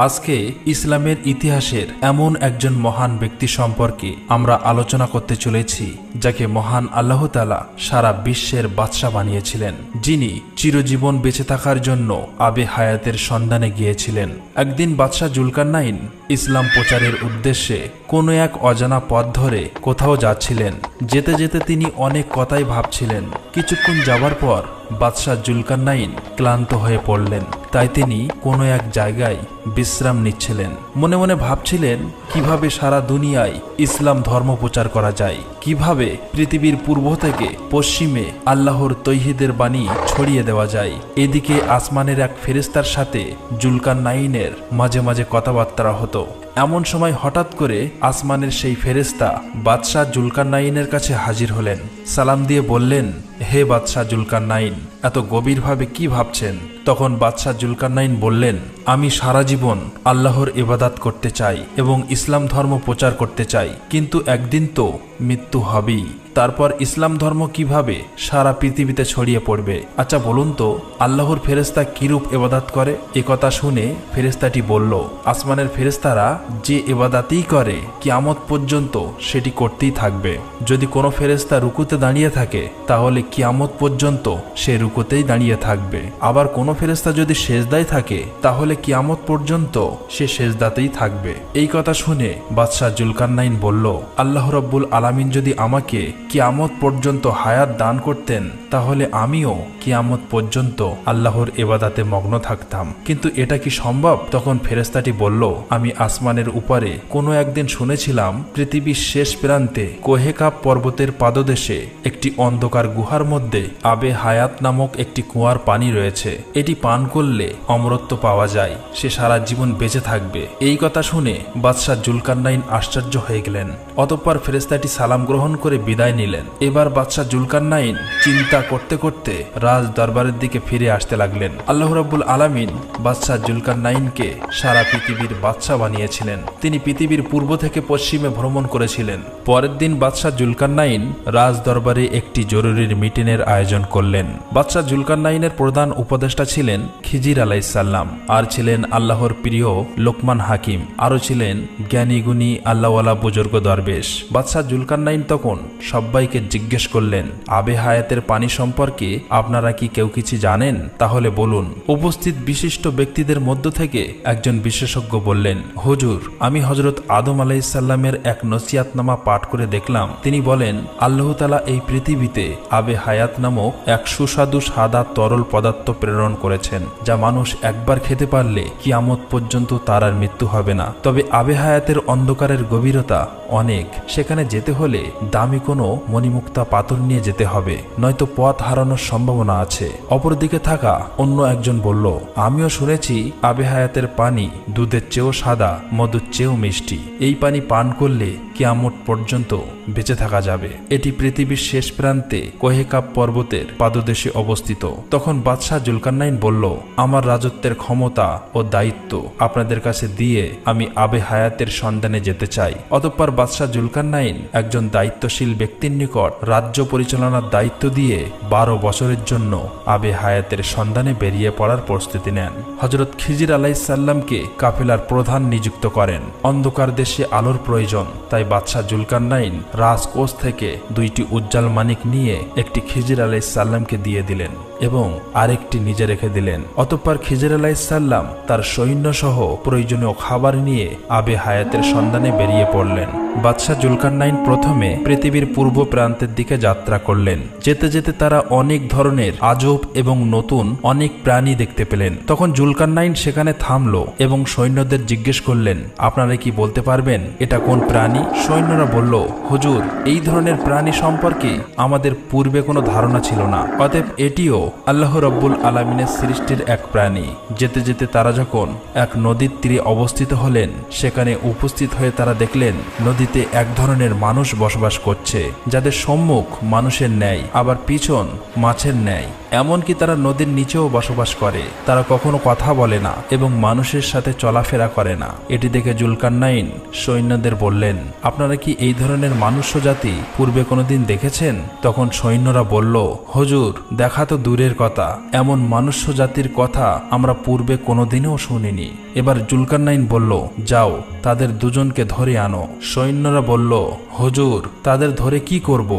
আজকে ইসলামের ইতিহাসের এমন একজন মহান ব্যক্তি সম্পর্কে আমরা আলোচনা করতে চলেছি, যাকে মহান আল্লাহ তাআলা সারা বিশ্বের বাদশা বানিয়েছিলেন, যিনি চিরজীবন বেঁচে থাকার জন্য আবে হায়াতের সন্ধানে গিয়েছিলেন। একদিন বাদশা জুলকারনাইন ইসলাম প্রচারের উদ্দেশ্যে কোনো এক অজানা পথ ধরে কোথাও যাচ্ছিলেন। যেতে যেতে তিনি অনেক কথাই ভাবছিলেন। কিছুক্ষণ যাবার পর বাদশাহ জুলকারনাইন ক্লান্ত হয়ে পড়লেন। তাই তিনি কোনো এক জায়গায় বিশ্রাম নিচ্ছিলেন। মনে মনে ভাবছিলেন কিভাবে সারা দুনিয়ায় ইসলাম ধর্ম প্রচার করা যায়, কিভাবে পৃথিবীর পূর্ব থেকে পশ্চিমে আল্লাহর তৌহিদের বাণী ছড়িয়ে দেওয়া যায়। এদিকে আসমানের এক ফেরেশতার সাথে জুলকারনাইনের মাঝে মাঝে কথাবার্তা হতো। এমন সময় হঠাৎ করে আসমানের সেই ফেরেশতা বাদশাহ জুলকারনাইনের কাছে হাজির হলেন। সালাম দিয়ে বললেন, হে বাদশাহ জুলকারনাইন, এত গভীরভাবে কি ভাবছেন? তখন বাদশাহ জুলকারনাইন বললেন, আমি সারা জীবন আল্লাহর ইবাদত করতে চাই এবং ইসলাম ধর্ম প্রচার করতে চাই, কিন্তু একদিন তো মৃত্যু হবেই। তারপর ইসলাম ধর্ম কিভাবে সারা পৃথিবীতে ছড়িয়ে পড়বে? আচ্ছা বলুন তো, আল্লাহর ফেরেশতা কিরূপ ইবাদত করে? এ কথা শুনে ফেরেশতাটি বলল, আসমানের ফেরেশতারা যে ইবাদতই করে কিয়ামত পর্যন্ত সেটি করতেই থাকবে। যদি কোনো ফেরেশতা রুকুতে দাঁড়িয়ে থাকে তাহলে কিয়ামত পর্যন্ত সে রুকুতেই দাঁড়িয়ে থাকবে। আবার কোনো ফেরেশতা যদি সেজদায় থাকে তাহলে কিয়ামত পর্যন্ত সে সেজদাতেই থাকবে। এই কথা শুনে বাদশাহ জুলকারনাইন বলল, আল্লাহ রাব্বুল আলামিন যদি আমাকে কিয়ামত পর্যন্ত হায়াত দান করতেন তাহলে আমিও কিয়ামত পর্যন্ত আল্লাহর ইবাদতে মগ্ন থাকতাম, কিন্তু এটা কি সম্ভব? তখন ফেরেশতাটি বলল, আমি আসমানের উপরে কোনো একদিন শুনেছিলাম পৃথিবীর শেষ প্রান্তে কোহেকাব পর্বতের পাদদেশে একটি অন্ধকার গুহার মধ্যে আবে হায়াত নামক একটি কুয়ার পানি রয়েছে। এটি পান করলে অমরত্ব পাওয়া যায়, সে সারা জীবন বেঁচে থাকবে। এই কথা শুনে বাদশাহ জুলকারনাইন আশ্চর্য হয়ে গেলেন। অতঃপর ফেরেশতাটি সালাম গ্রহণ করে বিদায় নিলেন। এবার বাদশাহ জুলকারনাইন চিন্তা করতে করতে রাজ দরবারের দিকে ফিরে আসতে লাগলেন। আল্লাহ রাব্বুল আলামিন বাদশাহ জুলকারনাইনকে সারা পৃথিবীর বাদশা বানিয়েছিলেন। তিনি পৃথিবীর পূর্ব থেকে পশ্চিমে ভ্রমণ করেছিলেন। পরের দিন বাদশাহ জুলকারনাইন রাজ দরবারে একটি জরুরি মিটিংয়ের আয়োজন করলেন। বাদশাহ জুলকারনাইনের প্রধান উপদেষ্টা ছিলেন খিজির আলাইহিস সালাম, আর ছিলেন আল্লাহর প্রিয় লোকমান হাকিম, আরও ছিলেন জ্ঞানী গুণী আল্লাহওয়ালা বুজুর্গ দরবেশ। বাদশাহ জুলকারনাইন তখন সবাইকে জিজ্ঞেস করলেন, আবে হায়াতের পানি সম্পর্কে আপনারা কি কেউ কিছু জানেন? তাহলে বলুন। উপস্থিত বিশিষ্ট ব্যক্তিদের মধ্য থেকে একজন বিশেষজ্ঞ বললেন, হুজুর, আমি হযরত আদম আলাইহিস সালামের এক নসিহতনামা পাঠ করে দেখলাম। তিনি বলেন, আল্লাহ তাআলা এই পৃথিবীতে আবে হায়াত নামক এক সুস্বাদু সাদা তরল পদার্থ প্রেরণ করেছেন, যা মানুষ একবার খেতে পারলে কিয়ামত পর্যন্ত তার আর মৃত্যু হবে না। তবে আবে হায়াতের অন্ধকারের গভীরতা অনেক, সেখানে যেতে হলে দামি কোনো মণিমুক্তা পাথর নিয়ে যেতে হবে, নয়তো পথ হারানোর সম্ভাবনা আছে। অপরদিকে থাকা অন্য একজন বলল, আমিও শুনেছি আবে হায়াতের পানি দুধের চেয়েও সাদা, মধুর চেয়েও মিষ্টি। এই পানি পান করলে কিয়ামত পর্যন্ত বেঁচে থাকা যাবে। এটি পৃথিবীর শেষ প্রান্তে কোহেকাব পর্বতের পাদদেশে অবস্থিত। তখন বাদশাহ জুলকারনাইন বলল, আমার রাজত্বের ক্ষমতা ও দায়িত্ব আপনাদের কাছে দিয়ে আমি আবে হায়াতের সন্ধানে যেতে চাই। অতঃপর বাদশাহ জুলকারনাইন একজন দায়িত্বশীল ব্যক্তির নিকট রাজ্য পরিচালনার দায়িত্ব দিয়ে 12 বছরের জন্য আবে হায়াতের সন্ধানে বেরিয়ে পড়ার প্রস্তুতি নেন। হযরত খিজির আলাইহিস সালামকে কাফেলার প্রধান নিযুক্ত করেন। অন্ধকার দেশে আলোর প্রয়োজন, তাই বাদশাহ জুলকারনাইন রাজকোষ থেকে 2টি উজ্জ্বল মানিক নিয়ে একটি খিজির আলাইহিস সালামকে দিয়ে দিলেন এবং আরেকটি নিজে রেখে দিলেন। অতঃপর খিজির আলাইহিস সালাম তার সৈন্যসহ প্রয়োজনীয় খাবার নিয়ে আবে হায়াতের সন্ধানে বেরিয়ে পড়লেন। বাদশাহ জুলকারনাইন প্রথমে পৃথিবীর পূর্ব প্রান্তের দিকে যাত্রা করলেন। যেতে যেতে তারা অনেক ধরনের আজব এবং নতুন অনেক প্রাণী দেখতে পেলেন। তখন জুলকারনাইন সেখানে থামলো এবং সৈন্যদের জিজ্ঞেস করলেন, আপনারা কি বলতে পারবেন এটা কোন প্রাণী? সৈন্যরা বলল, হুজুর, এই ধরনের প্রাণী সম্পর্কে আমাদের পূর্বে কোনো ধারণা ছিল না, অতএব এটিও আল্লাহ রাব্বুল আলামিনের সৃষ্টির এক প্রাণী। যেতে যেতে তারা যখন এক নদীর তীরে অবস্থিত হলেন, সেখানে উপস্থিত হয়ে তারা দেখলেন নদীতে এক ধরনের মানুষ বসবাস করছে, যাদের সম্মুখ মানুষের ন্যায়, আবার পিছন মাছের ন্যায়। এমনকি তারা নদীর নিচেও বসবাস করে। তারা কখনো কথা বলে না এবং মানুষের সাথে চলাফেরা করে না। এটি দেখে জুলকারনাইন সৈন্যদের বললেন, আপনারা কি এই ধরনের মানুষ্য জাতি পূর্বে কোনোদিন দেখেছেন? তখন সৈন্যরা বলল, হুজুর, দেখা তো দূরে দূরের কথা, এমন মনুষ্য জাতির কথা আমরা পূর্বে কোনোদিনও শুনিনি। এবার জুলকারনাইন বলল, যাও তাদের দুজনকে ধরে আনো। সৈন্যরা বলল, হুজুর তাদের ধরে কি করব?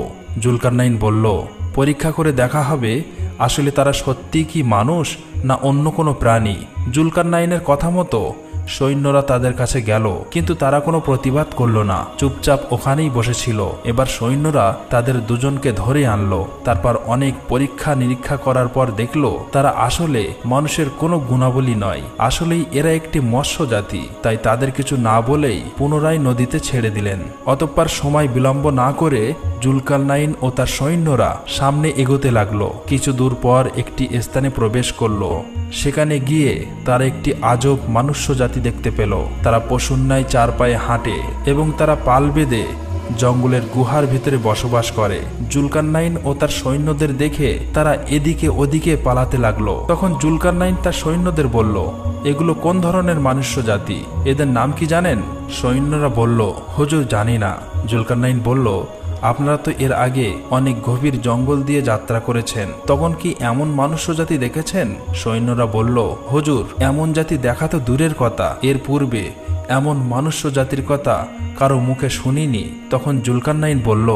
জুলকারনাইন বলল, পরীক্ষা করে দেখা হবে আসলে তারা সত্যিই কি মানুষ না অন্য কোনো প্রাণী। জুলকারনাইনের কথা মতো সৈন্যরা তাদের কাছে গেল, কিন্তু তারা কোনো প্রতিবাদ করল না, চুপচাপ ওখানেই বসেছিল। এবার সৈন্যরা তাদের দুজনকে ধরে আনলো। তারপর অনেক পরীক্ষা নিরীক্ষা করার পর দেখলো তারা আসলে মানুষের কোনো গুণাবলী নয়, আসলেই এরা একটি মৎস্য জাতি। তাই তাদের কিছু না বলেই পুনরায় নদীতে ছেড়ে দিলেন। অতঃপর সময় বিলম্ব না করে জুলকারনাইন ও তার সৈন্যরা সামনে এগোতে লাগলো। কিছু দূর পর একটি স্থানে প্রবেশ করলো। সেখানে গিয়ে তারা একটি আজব মনুষ্য জাতি দেখতে পেল। তারা পশুর ন্যায় চার পায়ে হাঁটে এবং তারা পাল বেঁধে জঙ্গলের গুহার ভিতরে বসবাস করে। জুলকারনাইন ও তার সৈন্যদের দেখে তারা এদিকে ওদিকে পালাতে লাগলো। তখন জুলকারনাইন তার সৈন্যদের বলল, এগুলো কোন ধরনের মনুষ্য জাতি? এদের নাম কি জানেন? সৈন্যরা বলল, হুজুর জানি না। জুলকারনাইন বলল, আপনারা তো এর আগে অনেক গভীর জঙ্গল দিয়ে যাত্রা করেছেন, তখন কি এমন মনুষ্য জাতি দেখেছেন? সৈন্যরা বলল, হুজুর এমন জাতি দেখা তো দূরের কথা, এর পূর্বে এমন মনুষ্য জাতির কথা কারো মুখে শুনিনি। তখন জুলকারনাইন বলল,